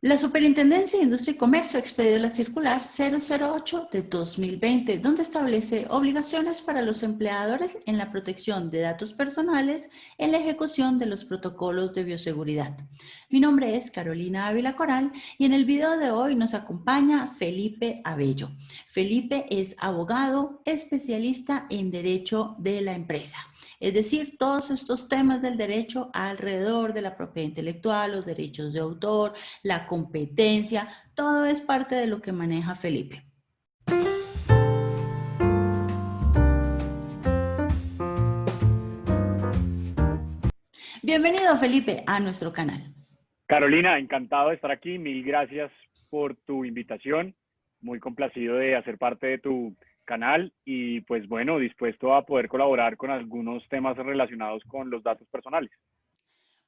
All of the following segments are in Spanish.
La Superintendencia de Industria y Comercio expedió la circular 008 de 2020, donde establece obligaciones para los empleadores en la protección de datos personales en la ejecución de los protocolos de bioseguridad. Mi nombre es Carolina Ávila Coral y en el video de hoy nos acompaña Felipe Abello. Felipe es abogado especialista en derecho de la empresa. Es decir, todos estos temas del derecho alrededor de la propiedad intelectual, los derechos de autor, la competencia, todo es parte de lo que maneja Felipe. Bienvenido, Felipe, a nuestro canal. Carolina, encantado de estar aquí. Mil gracias por tu invitación. Muy complacido de hacer parte de tu canal y pues bueno, dispuesto a poder colaborar con algunos temas relacionados con los datos personales.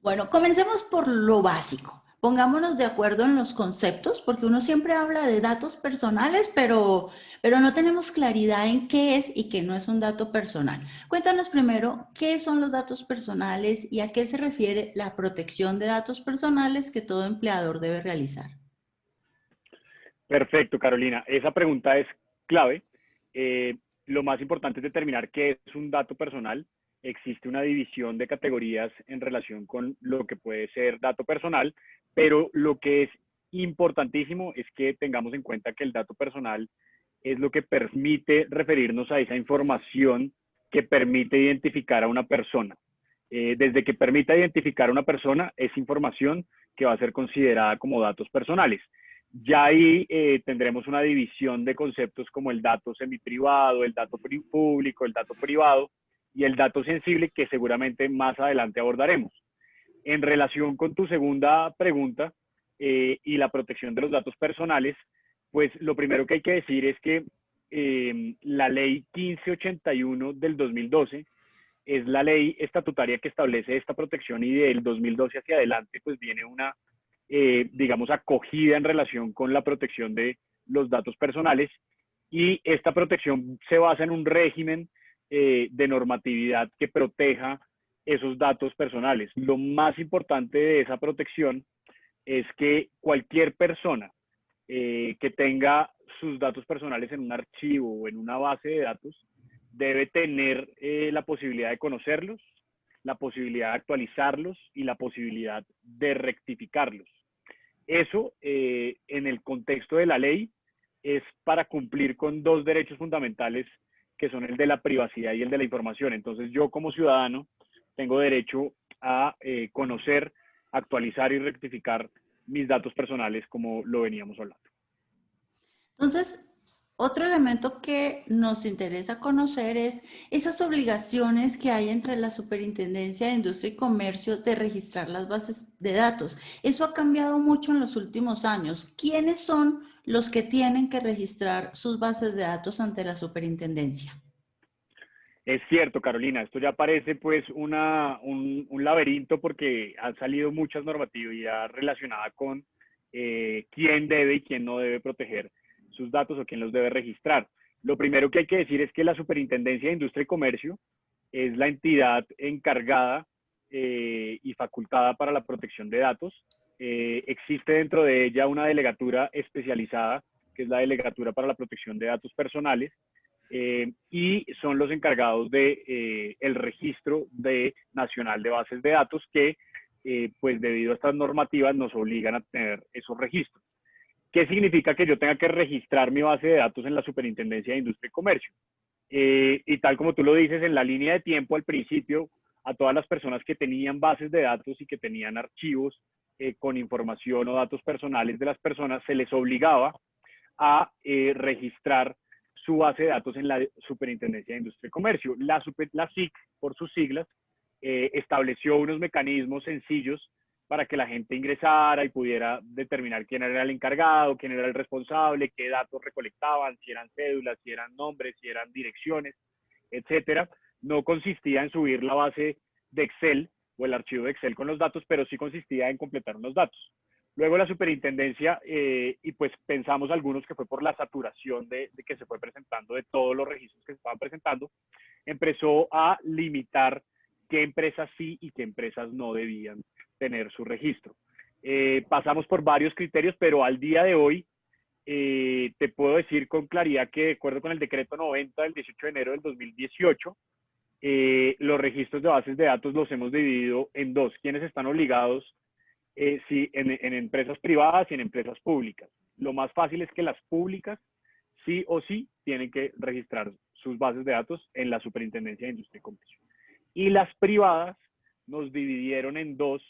Bueno, comencemos por lo básico. Pongámonos de acuerdo en los conceptos, porque uno siempre habla de datos personales, pero no tenemos claridad en qué es y qué no es un dato personal. Cuéntanos primero qué son los datos personales y a qué se refiere la protección de datos personales que todo empleador debe realizar. Perfecto, Carolina. Esa pregunta es clave. Eh, lo más importante es determinar qué es un dato personal. Existe una división de categorías en relación con lo que puede ser dato personal, pero lo que es importantísimo es que tengamos en cuenta que el dato personal es lo que permite referirnos a esa información que permite identificar a una persona. Desde que permita identificar a una persona, es información que va a ser considerada como datos personales. Ya ahí tendremos una división de conceptos como el dato semiprivado, el dato público, el dato privado y el dato sensible que seguramente más adelante abordaremos. En relación con tu segunda pregunta y la protección de los datos personales, pues lo primero que hay que decir es que la ley 1581 del 2012 es la ley estatutaria que establece esta protección y del 2012 hacia adelante pues viene una, digamos, acogida en relación con la protección de los datos personales y esta protección se basa en un régimen de normatividad que proteja esos datos personales. Lo más importante de esa protección es que cualquier persona que tenga sus datos personales en un archivo o en una base de datos debe tener la posibilidad de conocerlos, la posibilidad de actualizarlos y la posibilidad de rectificarlos. Eso, en el contexto de la ley, es para cumplir con dos derechos fundamentales que son el de la privacidad y el de la información. Entonces yo como ciudadano tengo derecho a conocer, actualizar y rectificar mis datos personales como lo veníamos hablando. Entonces, otro elemento que nos interesa conocer es esas obligaciones que hay entre la Superintendencia de Industria y Comercio de registrar las bases de datos. Eso ha cambiado mucho en los últimos años. ¿Quiénes son los que tienen que registrar sus bases de datos ante la Superintendencia? Es cierto, Carolina, esto ya parece pues un laberinto porque han salido muchas normatividades relacionadas con quién debe y quién no debe proteger sus datos o quién los debe registrar. Lo primero que hay que decir es que la Superintendencia de Industria y Comercio es la entidad encargada y facultada para la protección de datos. Existe dentro de ella una delegatura especializada, que es la Delegatura para la Protección de Datos Personales, y son los encargados de el registro nacional de bases de datos que pues debido a estas normativas nos obligan a tener esos registros. ¿Qué significa que yo tenga que registrar mi base de datos en la Superintendencia de Industria y Comercio? Y tal como tú lo dices, en la línea de tiempo al principio, a todas las personas que tenían bases de datos y que tenían archivos con información o datos personales de las personas, se les obligaba a registrar su base de datos en la Superintendencia de Industria y Comercio. La SIC, por sus siglas, estableció unos mecanismos sencillos para que la gente ingresara y pudiera determinar quién era el encargado, quién era el responsable, qué datos recolectaban, si eran cédulas, si eran nombres, si eran direcciones, etcétera. No consistía en subir la base de Excel o el archivo de Excel con los datos, pero sí consistía en completar unos datos. Luego la superintendencia, y pues pensamos algunos que fue por la saturación de que se fue presentando de todos los registros que se estaban presentando, empezó a limitar qué empresas sí y qué empresas no debían tener su registro. Pasamos por varios criterios, pero al día de hoy te puedo decir con claridad que de acuerdo con el decreto 90 del 18 de enero del 2018, los registros de bases de datos los hemos dividido en dos, quienes están obligados sí, en empresas privadas y en empresas públicas. Lo más fácil es que las públicas sí o sí tienen que registrar sus bases de datos en la Superintendencia de Industria y Comercio. Y las privadas nos dividieron en dos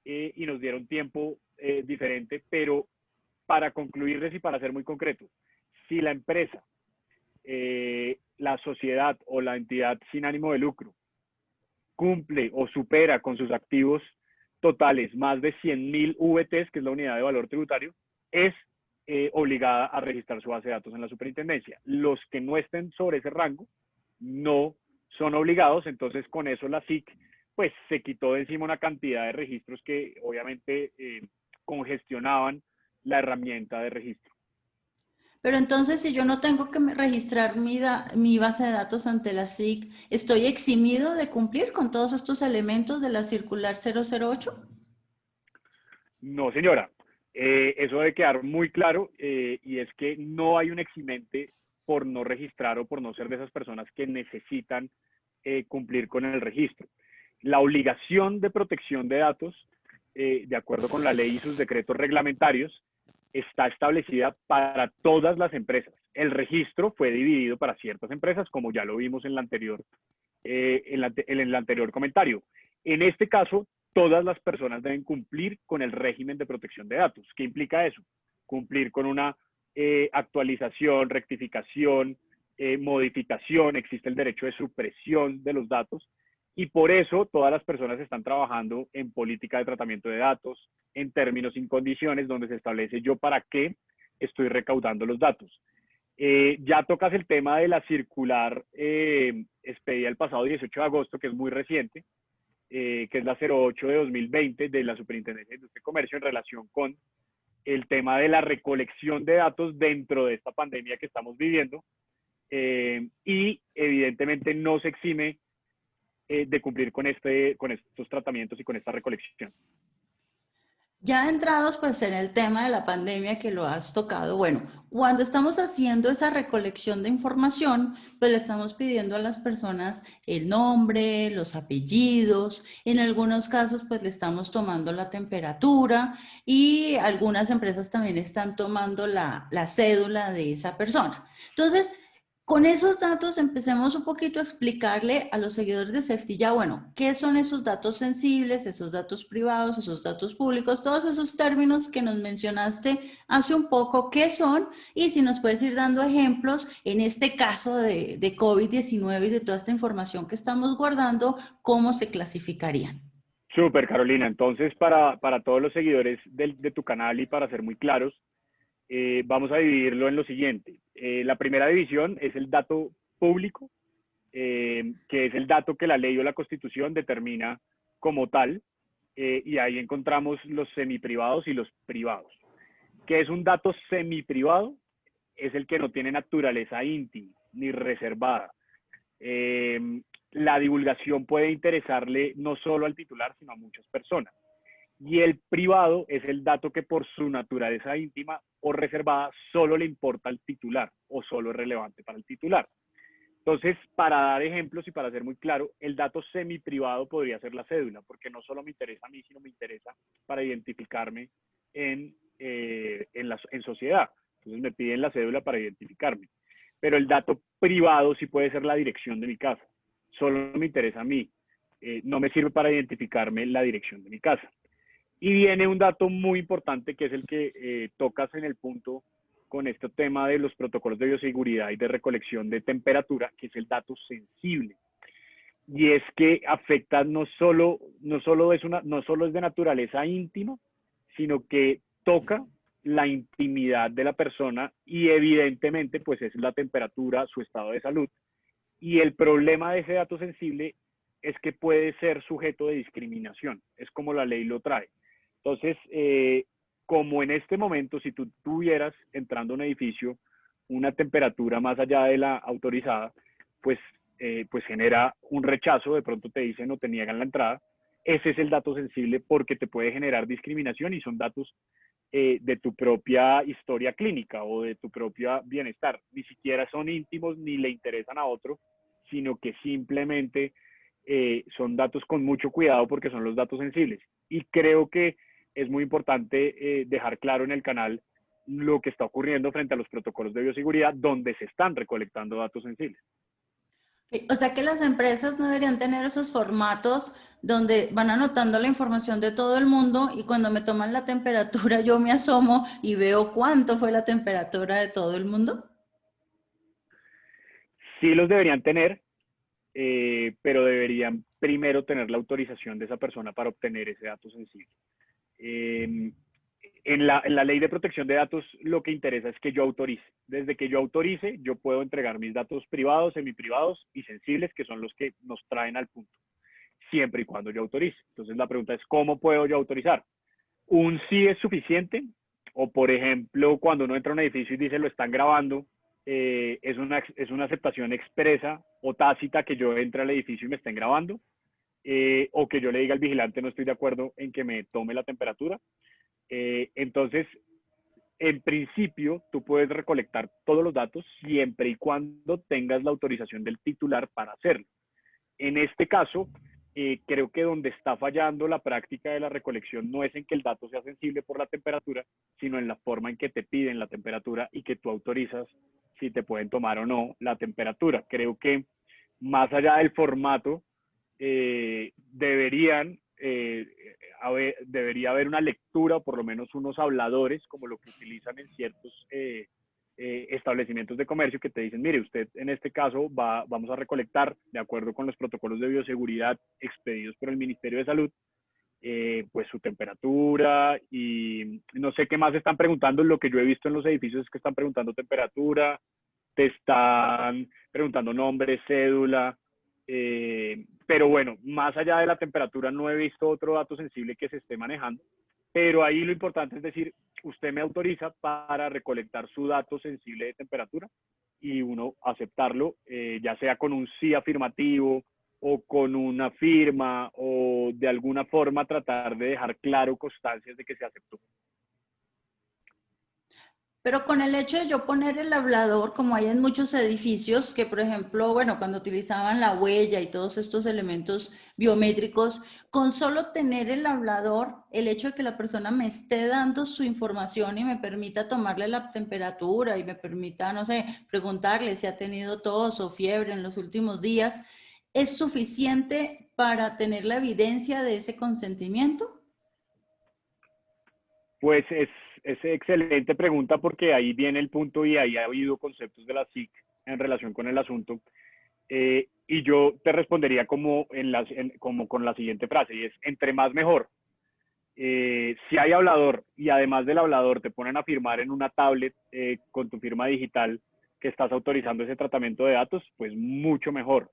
y nos dieron tiempo diferente, pero para concluirles y para ser muy concreto, si la empresa, la sociedad o la entidad sin ánimo de lucro cumple o supera con sus activos totales más de 100.000 VTs, que es la unidad de valor tributario, es obligada a registrar su base de datos en la superintendencia. Los que no estén sobre ese rango no son obligados, entonces con eso la SIC pues se quitó de encima una cantidad de registros que obviamente congestionaban la herramienta de registro. Pero entonces, si yo no tengo que registrar mi base de datos ante la SIC, ¿estoy eximido de cumplir con todos estos elementos de la circular 008? No, señora. Eso debe quedar muy claro y es que no hay un eximente por no registrar o por no ser de esas personas que necesitan cumplir con el registro. La obligación de protección de datos, de acuerdo con la ley y sus decretos reglamentarios, está establecida para todas las empresas. El registro fue dividido para ciertas empresas, como ya lo vimos en el anterior comentario. En este caso, todas las personas deben cumplir con el régimen de protección de datos. ¿Qué implica eso? Cumplir con una actualización, rectificación, modificación, existe el derecho de supresión de los datos y por eso todas las personas están trabajando en política de tratamiento de datos, en términos y condiciones donde se establece yo para qué estoy recaudando los datos. Ya tocas el tema de la circular expedida el pasado 18 de agosto, que es muy reciente, que es la 08 de 2020 de la Superintendencia de Industria y Comercio en relación con el tema de la recolección de datos dentro de esta pandemia que estamos viviendo y evidentemente no se exime de cumplir con estos tratamientos y con esta recolección. Ya entrados pues en el tema de la pandemia que lo has tocado, bueno, cuando estamos haciendo esa recolección de información, pues le estamos pidiendo a las personas el nombre, los apellidos, en algunos casos pues le estamos tomando la temperatura y algunas empresas también están tomando la cédula de esa persona. Entonces, con esos datos empecemos un poquito a explicarle a los seguidores de Safety ya, bueno, ¿qué son esos datos sensibles, esos datos privados, esos datos públicos, todos esos términos que nos mencionaste hace un poco, qué son? Y si nos puedes ir dando ejemplos, en este caso de COVID-19 y de toda esta información que estamos guardando, ¿cómo se clasificarían? Súper, Carolina. Entonces, para todos los seguidores de tu canal y para ser muy claros, vamos a dividirlo en lo siguiente. La primera división es el dato público, que es el dato que la ley o la Constitución determina como tal, y ahí encontramos los semiprivados y los privados. ¿Qué es un dato semiprivado? Es el que no tiene naturaleza íntima ni reservada. La divulgación puede interesarle no solo al titular, sino a muchas personas. Y el privado es el dato que por su naturaleza íntima o reservada solo le importa al titular o solo es relevante para el titular. Entonces, para dar ejemplos y para ser muy claro, el dato semiprivado podría ser la cédula, porque no solo me interesa a mí, sino me interesa para identificarme en sociedad. Entonces me piden la cédula para identificarme. Pero el dato privado sí puede ser la dirección de mi casa. Solo me interesa a mí. No me sirve para identificarme la dirección de mi casa. Y viene un dato muy importante que es el que tocas en el punto con este tema de los protocolos de bioseguridad y de recolección de temperatura, que es el dato sensible. Y es que afecta no solo es de naturaleza íntima, sino que toca la intimidad de la persona y evidentemente pues es la temperatura, su estado de salud. Y el problema de ese dato sensible es que puede ser sujeto de discriminación, es como la ley lo trae. Entonces, como en este momento, si tú tuvieras entrando a un edificio una temperatura más allá de la autorizada, pues genera un rechazo, de pronto te dicen o te niegan la entrada, ese es el dato sensible porque te puede generar discriminación y son datos de tu propia historia clínica o de tu propio bienestar. Ni siquiera son íntimos ni le interesan a otro, sino que simplemente son datos con mucho cuidado porque son los datos sensibles. Y creo que es muy importante dejar claro en el canal lo que está ocurriendo frente a los protocolos de bioseguridad donde se están recolectando datos sensibles. O sea que las empresas no deberían tener esos formatos donde van anotando la información de todo el mundo y cuando me toman la temperatura yo me asomo y veo cuánto fue la temperatura de todo el mundo. Sí los deberían tener, pero deberían primero tener la autorización de esa persona para obtener ese dato sensible. En la ley de protección de datos lo que interesa es que yo autorice. Desde que yo autorice, yo puedo entregar mis datos privados, semiprivados y sensibles, que son los que nos traen al punto, siempre y cuando yo autorice. Entonces la pregunta es, ¿cómo puedo yo autorizar? Un sí es suficiente, o por ejemplo, cuando uno entra a un edificio y dice lo están grabando, es una aceptación expresa o tácita que yo entre al edificio y me estén grabando, o que yo le diga al vigilante no estoy de acuerdo en que me tome la temperatura. Entonces, en principio, tú puedes recolectar todos los datos siempre y cuando tengas la autorización del titular para hacerlo. En este caso, creo que donde está fallando la práctica de la recolección no es en que el dato sea sensible por la temperatura, sino en la forma en que te piden la temperatura y que tú autorizas si te pueden tomar o no la temperatura. Creo que más allá del formato, debería haber una lectura o por lo menos unos habladores como lo que utilizan en ciertos establecimientos de comercio que te dicen, mire, usted en este caso vamos a recolectar, de acuerdo con los protocolos de bioseguridad expedidos por el Ministerio de Salud, pues su temperatura y no sé qué más están preguntando. Lo que yo he visto en los edificios es que están preguntando temperatura, te están preguntando nombre, cédula, pero bueno, más allá de la temperatura no he visto otro dato sensible que se esté manejando, pero ahí lo importante es decir, usted me autoriza para recolectar su dato sensible de temperatura y uno aceptarlo, ya sea con un sí afirmativo o con una firma o de alguna forma tratar de dejar claro constancias de que se aceptó. Pero con el hecho de yo poner el hablador, como hay en muchos edificios, que por ejemplo, bueno, cuando utilizaban la huella y todos estos elementos biométricos, con solo tener el hablador, el hecho de que la persona me esté dando su información y me permita tomarle la temperatura y me permita, no sé, preguntarle si ha tenido tos o fiebre en los últimos días, ¿es suficiente para tener la evidencia de ese consentimiento? Pues es excelente pregunta porque ahí viene el punto y ahí ha habido conceptos de la SIC en relación con el asunto. Y yo te respondería como con la siguiente frase, y es, entre más mejor. Si hay hablador y además del hablador te ponen a firmar en una tablet con tu firma digital que estás autorizando ese tratamiento de datos, pues mucho mejor.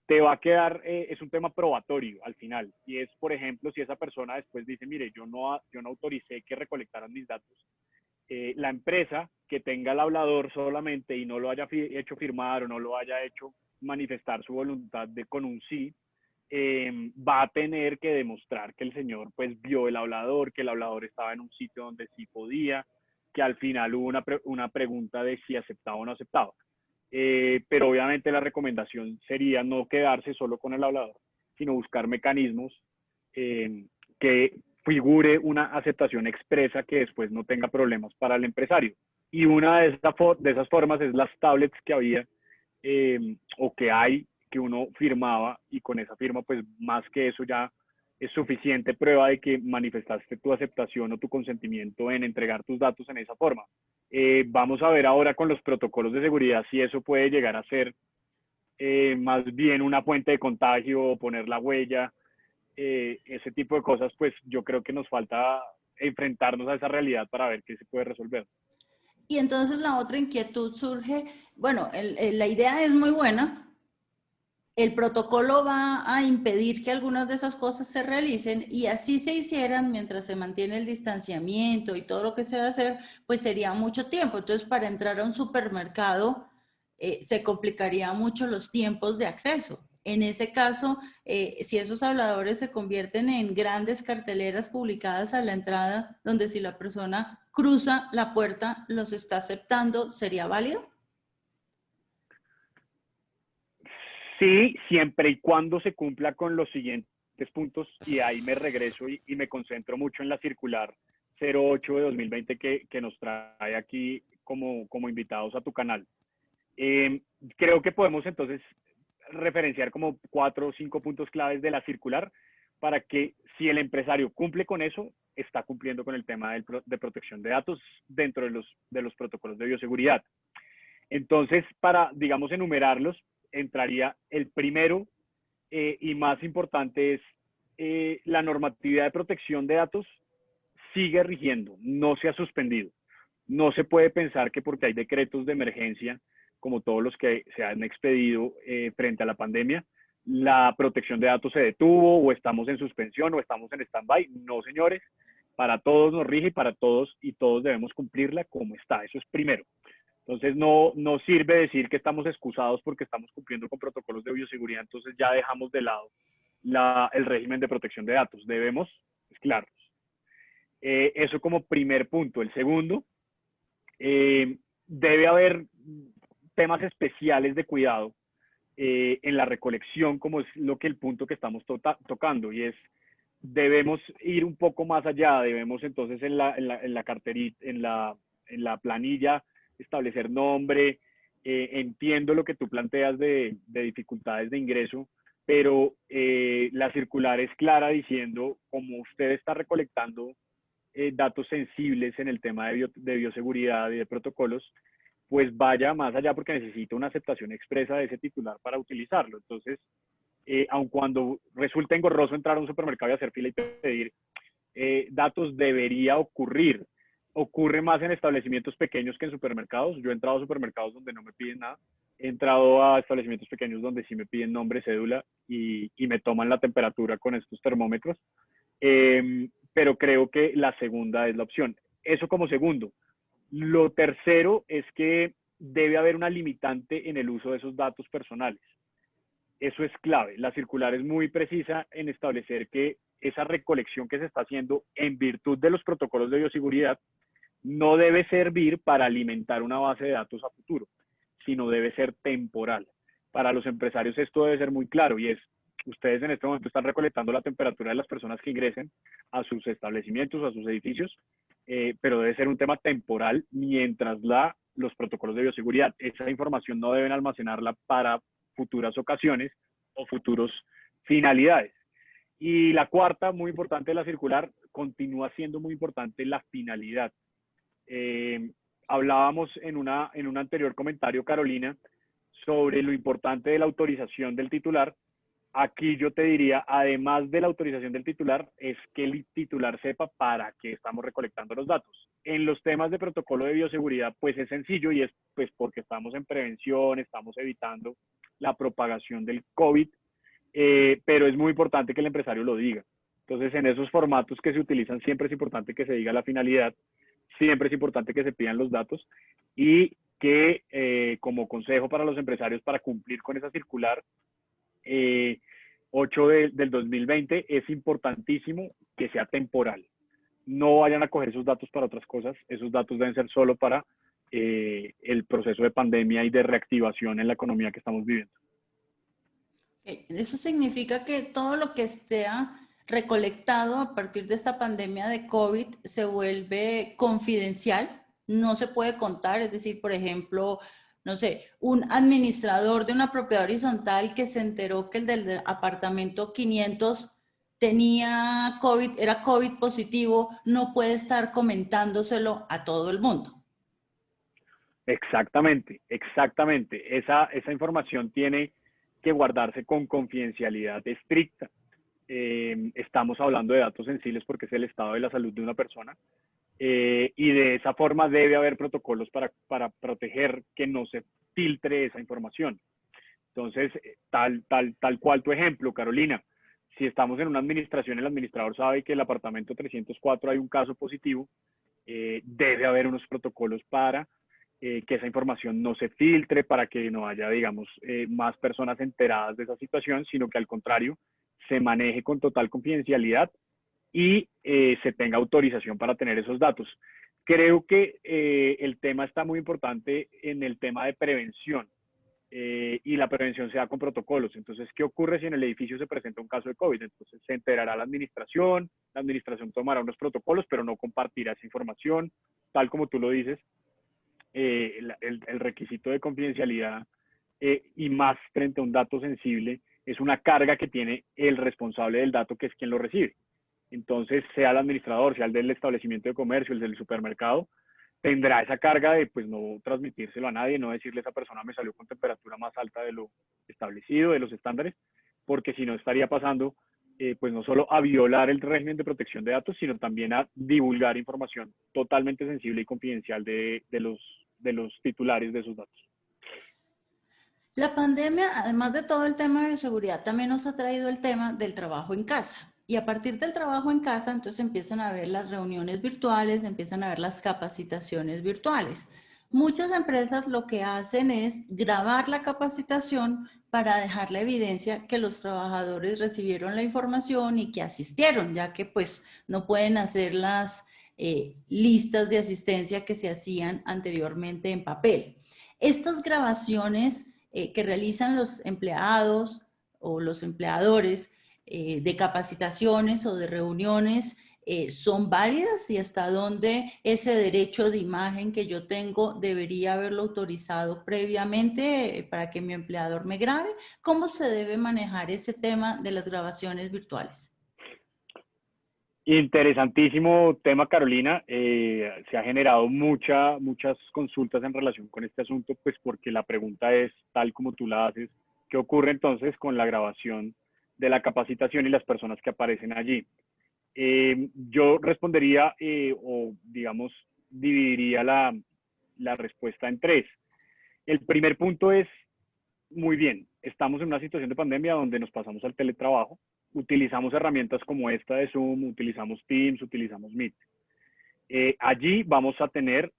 Te va a quedar, es un tema probatorio al final. Y es, por ejemplo, si esa persona después dice, mire, yo no autoricé que recolectaran mis datos, la empresa que tenga el hablador solamente y no lo haya hecho firmar o no lo haya hecho manifestar su voluntad con un sí, va a tener que demostrar que el señor pues vio el hablador, que el hablador estaba en un sitio donde sí podía, que al final hubo una pregunta de si aceptaba o no aceptaba. Pero obviamente la recomendación sería no quedarse solo con el hablador, sino buscar mecanismos que figure una aceptación expresa que después no tenga problemas para el empresario. Y una de esas formas es las tablets que había o que hay, que uno firmaba y con esa firma, pues más que eso ya es suficiente prueba de que manifestaste tu aceptación o tu consentimiento en entregar tus datos en esa forma. Vamos a ver ahora con los protocolos de seguridad si eso puede llegar a ser más bien una fuente de contagio o poner la huella, ese tipo de cosas, pues yo creo que nos falta enfrentarnos a esa realidad para ver qué se puede resolver. Y entonces la otra inquietud surge, bueno, la idea es muy buena, el protocolo va a impedir que algunas de esas cosas se realicen y así se hicieran mientras se mantiene el distanciamiento y todo lo que se va a hacer, pues sería mucho tiempo. Entonces, para entrar a un supermercado se complicaría mucho los tiempos de acceso. En ese caso, si esos habladores se convierten en grandes carteleras publicadas a la entrada, donde si la persona cruza la puerta los está aceptando, ¿sería válido? Sí, siempre y cuando se cumpla con los siguientes puntos, y ahí me regreso y me concentro mucho en la circular 08 de 2020 que nos trae aquí como invitados a tu canal. Creo que podemos entonces referenciar como 4 o 5 puntos claves de la circular para que si el empresario cumple con eso, está cumpliendo con el tema de protección de datos dentro de los protocolos de bioseguridad. Entonces, para, digamos, enumerarlos, entraría el primero y más importante es la normatividad de protección de datos sigue rigiendo, no se ha suspendido. No se puede pensar que porque hay decretos de emergencia, como todos los que se han expedido frente a la pandemia, la protección de datos se detuvo o estamos en suspensión o estamos en stand-by. No, señores, para todos nos rige y para todos y todos debemos cumplirla como está. Eso es primero. Entonces, no sirve decir que estamos excusados porque estamos cumpliendo con protocolos de bioseguridad, entonces ya dejamos de lado el régimen de protección de datos. Debemos mezclarlos. Eso como primer punto. El segundo, debe haber temas especiales de cuidado en la recolección, como es lo que el punto que estamos tocando, y es debemos ir un poco más allá, debemos entonces en la carterita, en la planilla, establecer nombre. Entiendo lo que tú planteas de dificultades de ingreso, pero la circular es clara diciendo, como usted está recolectando datos sensibles en el tema de bioseguridad y de protocolos, pues vaya más allá porque necesita una aceptación expresa de ese titular para utilizarlo. Entonces, aun cuando resulta engorroso entrar a un supermercado y hacer fila y pedir datos, debería ocurrir. Ocurre más en establecimientos pequeños que en supermercados. Yo he entrado a supermercados donde no me piden nada. He entrado a establecimientos pequeños donde sí me piden nombre, cédula y me toman la temperatura con estos termómetros. Pero creo que la segunda es la opción. Eso como segundo. Lo tercero es que debe haber una limitante en el uso de esos datos personales. Eso es clave. La circular es muy precisa en establecer que esa recolección que se está haciendo en virtud de los protocolos de bioseguridad no debe servir para alimentar una base de datos a futuro, sino debe ser temporal. Para los empresarios esto debe ser muy claro y es, ustedes en este momento están recolectando la temperatura de las personas que ingresen a sus establecimientos, a sus edificios, pero debe ser un tema temporal mientras los protocolos de bioseguridad. Esa información no deben almacenarla para futuras ocasiones o futuros finalidades. Y la cuarta, muy importante de la circular, continúa siendo muy importante la finalidad. Hablábamos en un anterior comentario, Carolina, sobre lo importante de la autorización del titular. Aquí yo te diría, además de la autorización del titular, es que el titular sepa para qué estamos recolectando los datos. En los temas de protocolo de bioseguridad, pues es sencillo y es pues porque estamos en prevención, estamos evitando la propagación del COVID, pero es muy importante que el empresario lo diga. Entonces, en esos formatos que se utilizan, siempre es importante que se diga la finalidad, siempre es importante que se pidan los datos y que como consejo para los empresarios para cumplir con esa circular 8 del 2020, es importantísimo que sea temporal. No vayan a coger esos datos para otras cosas, esos datos deben ser solo para el proceso de pandemia y de reactivación en la economía que estamos viviendo. Eso significa que todo lo que esté recolectado a partir de esta pandemia de COVID se vuelve confidencial, no se puede contar, es decir, por ejemplo, no sé, un administrador de una propiedad horizontal que se enteró que el del apartamento 500 tenía COVID, era COVID positivo, no puede estar comentándoselo a todo el mundo. Exactamente, exactamente. Esa información tiene que guardarse con confidencialidad estricta. Estamos hablando de datos sensibles porque es el estado de la salud de una persona. Y de esa forma debe haber protocolos para proteger que no se filtre esa información. Entonces, tal cual tu ejemplo, Carolina, si estamos en una administración, el administrador sabe que el apartamento 304 hay un caso positivo, debe haber unos protocolos para que esa información no se filtre para que no haya, digamos, más personas enteradas de esa situación, sino que al contrario, se maneje con total confidencialidad y se tenga autorización para tener esos datos. Creo que el tema está muy importante en el tema de prevención. Y la prevención se da con protocolos. Entonces, ¿qué ocurre si en el edificio se presenta un caso de COVID? Entonces, se enterará la administración tomará unos protocolos, pero no compartirá esa información, tal como tú lo dices, el requisito de confidencialidad y más frente a un dato sensible es una carga que tiene el responsable del dato, que es quien lo recibe. Entonces, sea el administrador, sea el del establecimiento de comercio, el del supermercado, tendrá esa carga de pues no transmitírselo a nadie, no decirle a esa persona me salió con temperatura más alta de lo establecido, de los estándares, porque si no estaría pasando pues no solo a violar el régimen de protección de datos, sino también a divulgar información totalmente sensible y confidencial de los titulares de esos datos. La pandemia, además de todo el tema de seguridad, también nos ha traído el tema del trabajo en casa. Y a partir del trabajo en casa, entonces empiezan a ver las reuniones virtuales, empiezan a ver las capacitaciones virtuales. Muchas empresas lo que hacen es grabar la capacitación para dejar la evidencia que los trabajadores recibieron la información y que asistieron, ya que pues no pueden hacer las listas de asistencia que se hacían anteriormente en papel. Estas grabaciones que realizan los empleados o los empleadores de capacitaciones o de reuniones son válidas y hasta dónde ese derecho de imagen que yo tengo debería haberlo autorizado previamente para que mi empleador me grabe. ¿Cómo se debe manejar ese tema de las grabaciones virtuales? Interesantísimo tema, Carolina. Se ha generado muchas consultas en relación con este asunto, pues porque la pregunta es, tal como tú la haces, ¿qué ocurre entonces con la grabación de la capacitación y las personas que aparecen allí? Yo respondería o, digamos, dividiría la respuesta en tres. El primer punto es, muy bien, estamos en una situación de pandemia donde nos pasamos al teletrabajo, utilizamos herramientas como esta de Zoom, utilizamos Teams, utilizamos Meet. Allí vamos a tener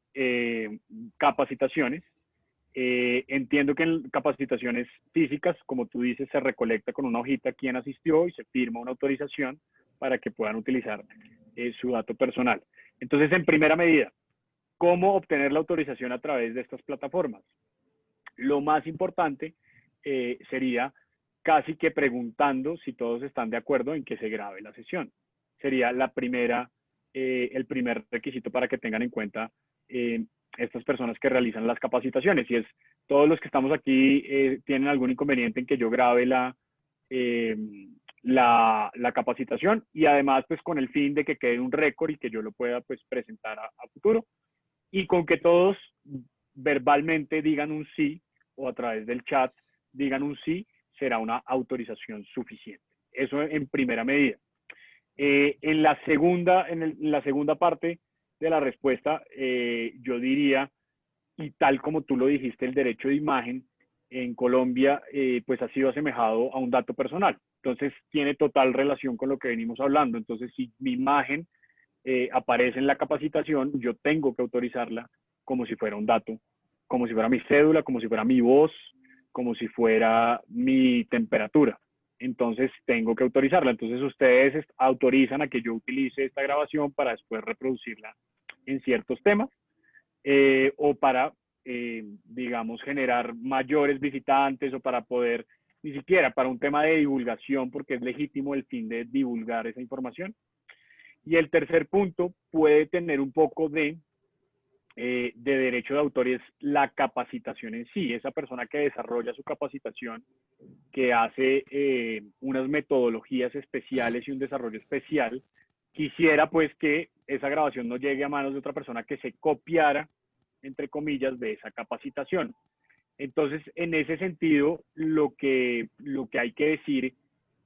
capacitaciones. Entiendo que en capacitaciones físicas, como tú dices, se recolecta con una hojita quién asistió y se firma una autorización para que puedan utilizar su dato personal. Entonces, en primera medida, ¿cómo obtener la autorización a través de estas plataformas? Lo más importante sería casi que preguntando si todos están de acuerdo en que se grabe la sesión. Sería el primer requisito para que tengan en cuenta estas personas que realizan las capacitaciones. Y es, todos los que estamos aquí tienen algún inconveniente en que yo grabe eh, la capacitación y además pues con el fin de que quede un récord y que yo lo pueda pues presentar a futuro y con que todos verbalmente digan un sí o a través del chat digan un sí, será una autorización suficiente. Eso en primera medida. En la segunda parte de la respuesta, yo diría, y tal como tú lo dijiste, el derecho de imagen en Colombia pues ha sido asemejado a un dato personal. Entonces tiene total relación con lo que venimos hablando. Entonces si mi imagen aparece en la capacitación, yo tengo que autorizarla como si fuera un dato, como si fuera mi cédula, como si fuera mi voz, como si fuera mi temperatura. Entonces tengo que autorizarla. Entonces ustedes autorizan a que yo utilice esta grabación para después reproducirla en ciertos temas o para, digamos, generar mayores visitantes o para poder, ni siquiera para un tema de divulgación, porque es legítimo el fin de divulgar esa información. Y el tercer punto puede tener un poco de derecho de autor y es la capacitación en sí. Esa persona que desarrolla su capacitación, que hace unas metodologías especiales y un desarrollo especial, quisiera pues que esa grabación no llegue a manos de otra persona que se copiara, entre comillas, de esa capacitación. Entonces, en ese sentido, lo que hay que decir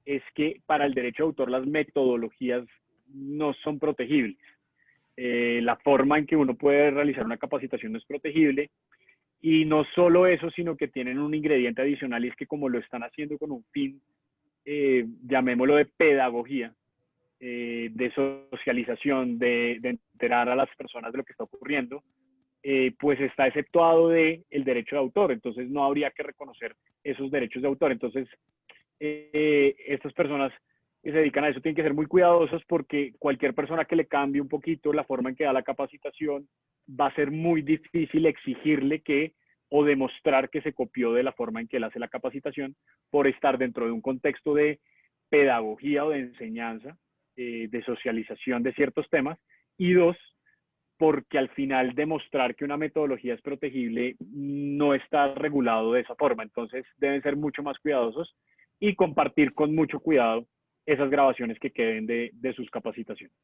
es que para el derecho de autor las metodologías no son protegibles. La forma en que uno puede realizar una capacitación no es protegible. Y no solo eso, sino que tienen un ingrediente adicional y es que como lo están haciendo con un fin, llamémoslo de pedagogía, de socialización, de enterar a las personas de lo que está ocurriendo, pues está exceptuado del derecho de autor, entonces no habría que reconocer esos derechos de autor. Entonces, estas personas que se dedican a eso tienen que ser muy cuidadosos porque cualquier persona que le cambie un poquito la forma en que da la capacitación, va a ser muy difícil exigirle que o demostrar que se copió de la forma en que él hace la capacitación por estar dentro de un contexto de pedagogía o de enseñanza, de socialización de ciertos temas, y dos, porque al final demostrar que una metodología es protegible no está regulado de esa forma. Entonces deben ser mucho más cuidadosos y compartir con mucho cuidado esas grabaciones que queden de sus capacitaciones.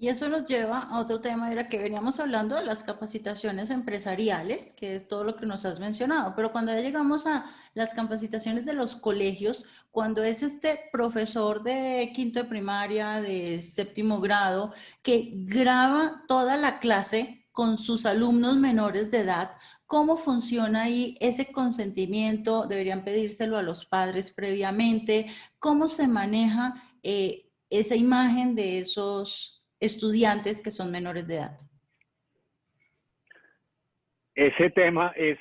Y eso nos lleva a otro tema, era que veníamos hablando de las capacitaciones empresariales, que es todo lo que nos has mencionado, pero cuando ya llegamos a las capacitaciones de los colegios, cuando es este profesor de quinto de primaria, de séptimo grado, que graba toda la clase con sus alumnos menores de edad, ¿cómo funciona ahí ese consentimiento? ¿Deberían pedírselo a los padres previamente? ¿Cómo se maneja esa imagen de esos estudiantes que son menores de edad? Ese tema es,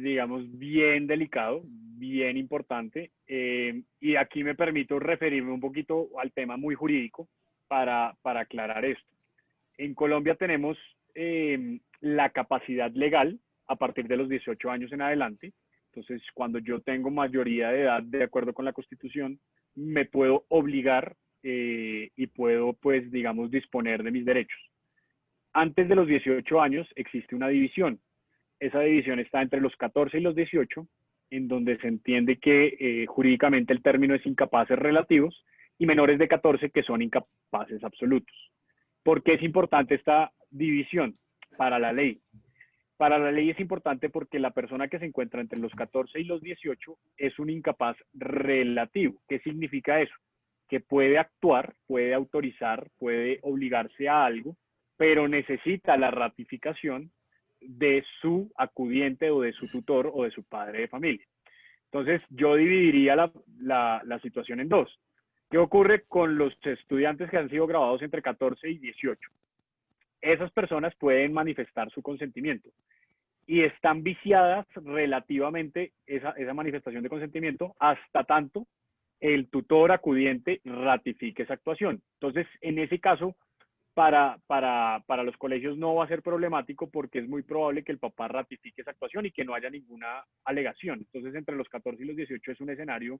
digamos, bien delicado, bien importante, y aquí me permito referirme un poquito al tema muy jurídico para aclarar esto. En Colombia tenemos la capacidad legal a partir de los 18 años en adelante. Entonces, cuando yo tengo mayoría de edad, de acuerdo con la Constitución, me puedo obligar y puedo, pues, digamos, disponer de mis derechos. Antes de los 18 años existe una división. Esa división está entre los 14 y los 18, en donde se entiende que jurídicamente el término es incapaces relativos y menores de 14 que son incapaces absolutos. ¿Por qué es importante esta división para la ley? Para la ley es importante porque la persona que se encuentra entre los 14 y los 18 es un incapaz relativo. ¿Qué significa eso? Que puede actuar, puede autorizar, puede obligarse a algo, pero necesita la ratificación de su acudiente o de su tutor o de su padre de familia. Entonces, yo dividiría la situación en dos. ¿Qué ocurre con los estudiantes que han sido graduados entre 14 y 18? Esas personas pueden manifestar su consentimiento y están viciadas relativamente esa manifestación de consentimiento hasta tanto el tutor acudiente ratifique esa actuación. Entonces, en ese caso, para los colegios no va a ser problemático porque es muy probable que el papá ratifique esa actuación y que no haya ninguna alegación. Entonces, entre los 14 y los 18 es un escenario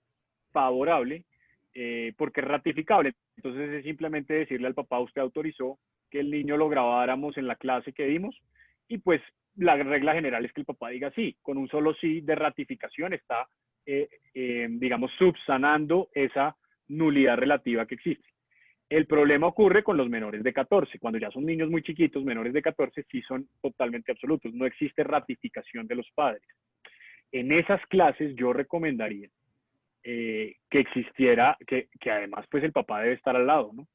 favorable porque es ratificable. Entonces, es simplemente decirle al papá, usted autorizó que el niño lo grabáramos en la clase que dimos y pues la regla general es que el papá diga sí. Con un solo sí de ratificación está, digamos, subsanando esa nulidad relativa que existe. El problema ocurre con los menores de 14. Cuando ya son niños muy chiquitos, menores de 14 sí son totalmente absolutos. No existe ratificación de los padres. En esas clases yo recomendaría que existiera, que además pues el papá debe estar al lado, ¿no?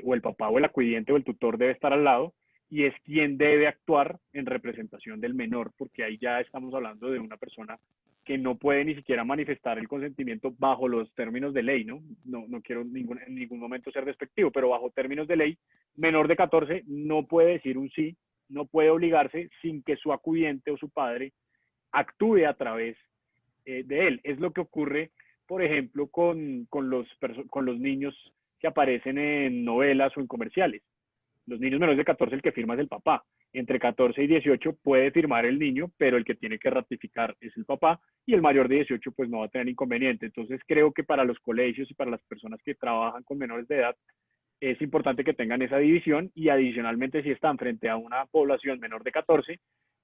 O el papá o el acudiente o el tutor debe estar al lado y es quien debe actuar en representación del menor, porque ahí ya estamos hablando de una persona que no puede ni siquiera manifestar el consentimiento bajo los términos de ley, ¿no? No quiero en ningún momento ser despectivo, pero bajo términos de ley, menor de 14 no puede decir un sí, no puede obligarse sin que su acudiente o su padre actúe a través de él. Es lo que ocurre, por ejemplo, con los niños que aparecen en novelas o en comerciales. Los niños menores de 14, el que firma es el papá. Entre 14 y 18 puede firmar el niño, pero el que tiene que ratificar es el papá y el mayor de 18 pues no va a tener inconveniente. Entonces creo que para los colegios y para las personas que trabajan con menores de edad es importante que tengan esa división y adicionalmente si están frente a una población menor de 14,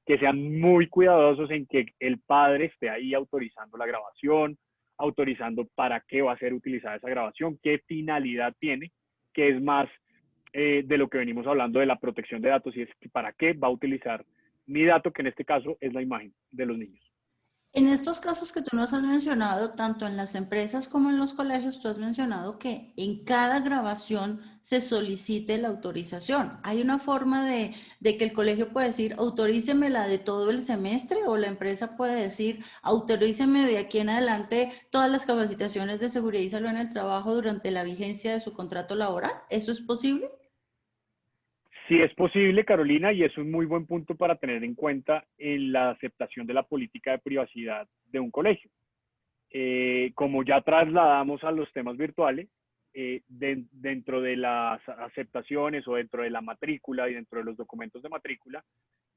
que sean muy cuidadosos en que el padre esté ahí autorizando la grabación, autorizando para qué va a ser utilizada esa grabación, qué finalidad tiene, que es más de lo que venimos hablando de la protección de datos y es para qué va a utilizar mi dato, que en este caso es la imagen de los niños. En estos casos que tú nos has mencionado, tanto en las empresas como en los colegios, tú has mencionado que en cada grabación se solicite la autorización. ¿Hay una forma de que el colegio puede decir, autoríceme la de todo el semestre? ¿O la empresa puede decir, autoríceme de aquí en adelante todas las capacitaciones de seguridad y salud en el trabajo durante la vigencia de su contrato laboral? ¿Eso es posible? Sí es posible, Carolina, y es un muy buen punto para tener en cuenta en la aceptación de la política de privacidad de un colegio. Como ya trasladamos a los temas virtuales, dentro de las aceptaciones o dentro de la matrícula y dentro de los documentos de matrícula,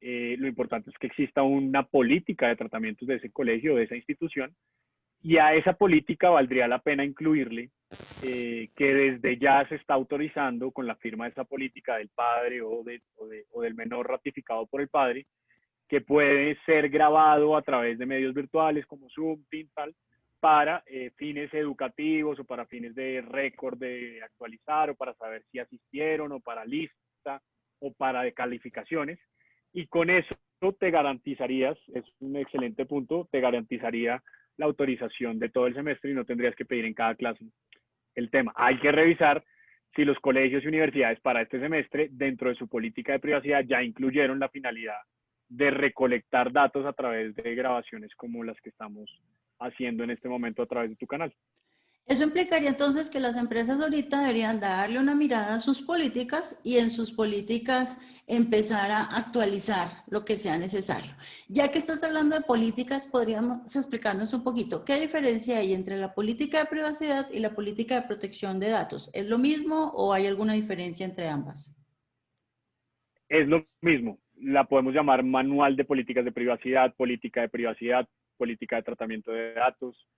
lo importante es que exista una política de tratamientos de ese colegio o de esa institución, y a esa política valdría la pena incluirle que desde ya se está autorizando con la firma de esa política del padre o del menor ratificado por el padre, que puede ser grabado a través de medios virtuales como Zoom, Teams, tal, para fines educativos o para fines de récord de actualizar o para saber si asistieron o para lista o para de calificaciones. Y con eso te garantizarías, es un excelente punto, te garantizaría la autorización de todo el semestre y no tendrías que pedir en cada clase el tema. Hay que revisar si los colegios y universidades para este semestre, dentro de su política de privacidad, ya incluyeron la finalidad de recolectar datos a través de grabaciones como las que estamos haciendo en este momento a través de tu canal. Eso implicaría entonces que las empresas ahorita deberían darle una mirada a sus políticas y en sus políticas empezar a actualizar lo que sea necesario. Ya que estás hablando de políticas, podríamos explicarnos un poquito qué diferencia hay entre la política de privacidad y la política de protección de datos. ¿Es lo mismo o hay alguna diferencia entre ambas? Es lo mismo, la podemos llamar manual de políticas de privacidad, política de tratamiento de datos.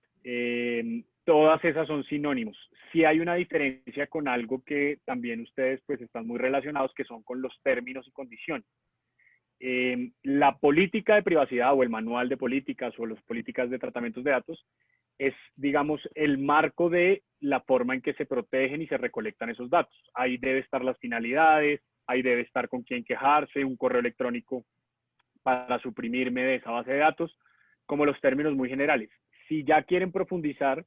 Todas esas son sinónimos. Sí hay una diferencia con algo que también ustedes pues están muy relacionados, que son con los términos y condiciones. La política de privacidad o el manual de políticas o las políticas de tratamientos de datos es, digamos, el marco de la forma en que se protegen y se recolectan esos datos. Ahí debe estar las finalidades, ahí debe estar con quién quejarse, un correo electrónico para suprimirme de esa base de datos, como los términos muy generales. Si ya quieren profundizar,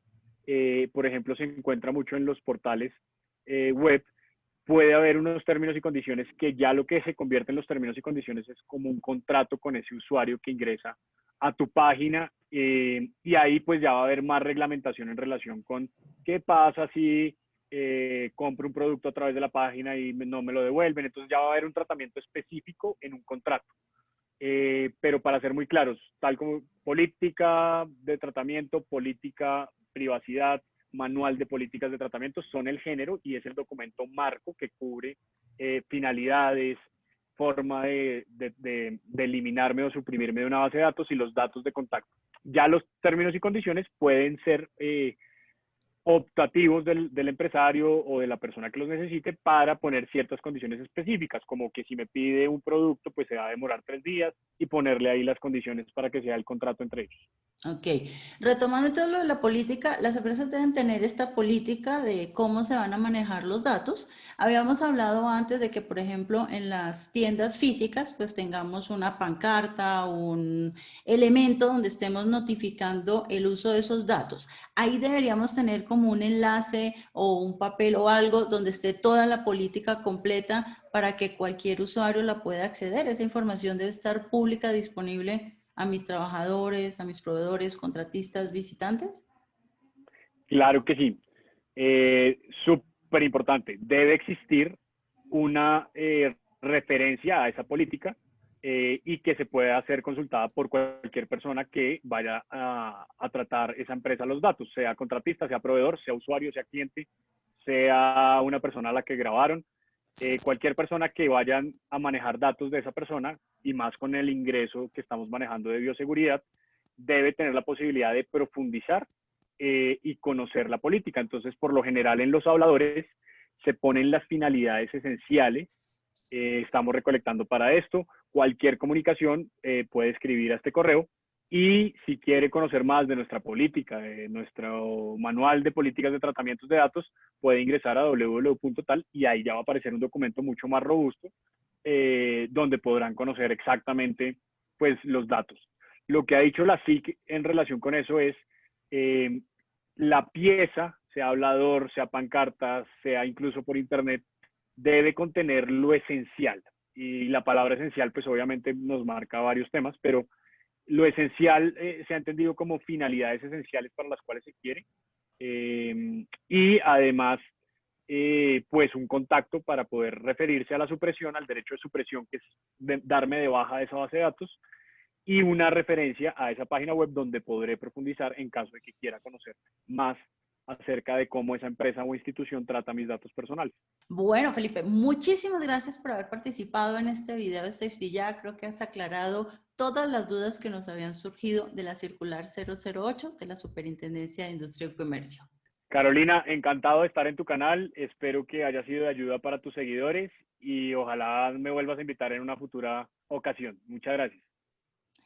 por ejemplo, se encuentra mucho en los portales web, puede haber unos términos y condiciones que ya lo que se convierte en los términos y condiciones es como un contrato con ese usuario que ingresa a tu página y ahí pues ya va a haber más reglamentación en relación con qué pasa si compro un producto a través de la página y no me lo devuelven. Entonces ya va a haber un tratamiento específico en un contrato. Pero para ser muy claros, tal como política de tratamiento, política, privacidad, manual de políticas de tratamiento, son el género y es el documento marco que cubre finalidades, forma de eliminarme o suprimirme de una base de datos y los datos de contacto. Ya los términos y condiciones pueden ser optativos del empresario o de la persona que los necesite para poner ciertas condiciones específicas, como que si me pide un producto, pues se va a demorar 3 días y ponerle ahí las condiciones para que sea el contrato entre ellos. Ok, retomando todo lo de la política, las empresas deben tener esta política de cómo se van a manejar los datos. Habíamos hablado antes de que, por ejemplo, en las tiendas físicas, pues tengamos una pancarta, un elemento donde estemos notificando el uso de esos datos. Ahí deberíamos tener como un enlace o un papel o algo donde esté toda la política completa para que cualquier usuario la pueda acceder. Esa información debe estar pública, disponible a mis trabajadores, a mis proveedores, contratistas, visitantes? Claro que sí. Súper importante. Debe existir una referencia a esa política y que se pueda ser consultada por cualquier persona que vaya a tratar esa empresa los datos, sea contratista, sea proveedor, sea usuario, sea cliente, sea una persona a la que grabaron. Cualquier persona que vayan a manejar datos de esa persona y más con el ingreso que estamos manejando de bioseguridad, debe tener la posibilidad de profundizar y conocer la política. Entonces, por lo general en los habladores se ponen las finalidades esenciales. Estamos recolectando para esto. Cualquier comunicación puede escribir a este correo. Y si quiere conocer más de nuestra política, de nuestro manual de políticas de tratamientos de datos, puede ingresar a www.tal y ahí ya va a aparecer un documento mucho más robusto donde podrán conocer exactamente pues, los datos. Lo que ha dicho la SIC en relación con eso es eh, la pieza, sea hablador, sea pancarta, sea incluso por internet, debe contener lo esencial. Y la palabra esencial, pues obviamente nos marca varios temas, pero lo esencial se ha entendido como finalidades esenciales para las cuales se quiere. Y además pues un contacto para poder referirse a la supresión, al derecho de supresión, que es darme de baja de esa base de datos, y una referencia a esa página web donde podré profundizar en caso de que quiera conocer más acerca de cómo esa empresa o institución trata mis datos personales. Bueno, Felipe, muchísimas gracias por haber participado en este video de Safety. Ya creo que has aclarado todas las dudas que nos habían surgido de la circular 008 de la Superintendencia de Industria y Comercio. Carolina, encantado de estar en tu canal. Espero que haya sido de ayuda para tus seguidores y ojalá me vuelvas a invitar en una futura ocasión. Muchas gracias.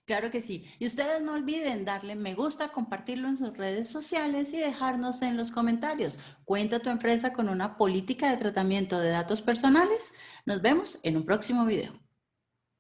Claro que sí. Y ustedes no olviden darle me gusta, compartirlo en sus redes sociales y dejarnos en los comentarios. ¿Cuenta tu empresa con una política de tratamiento de datos personales? Nos vemos en un próximo video.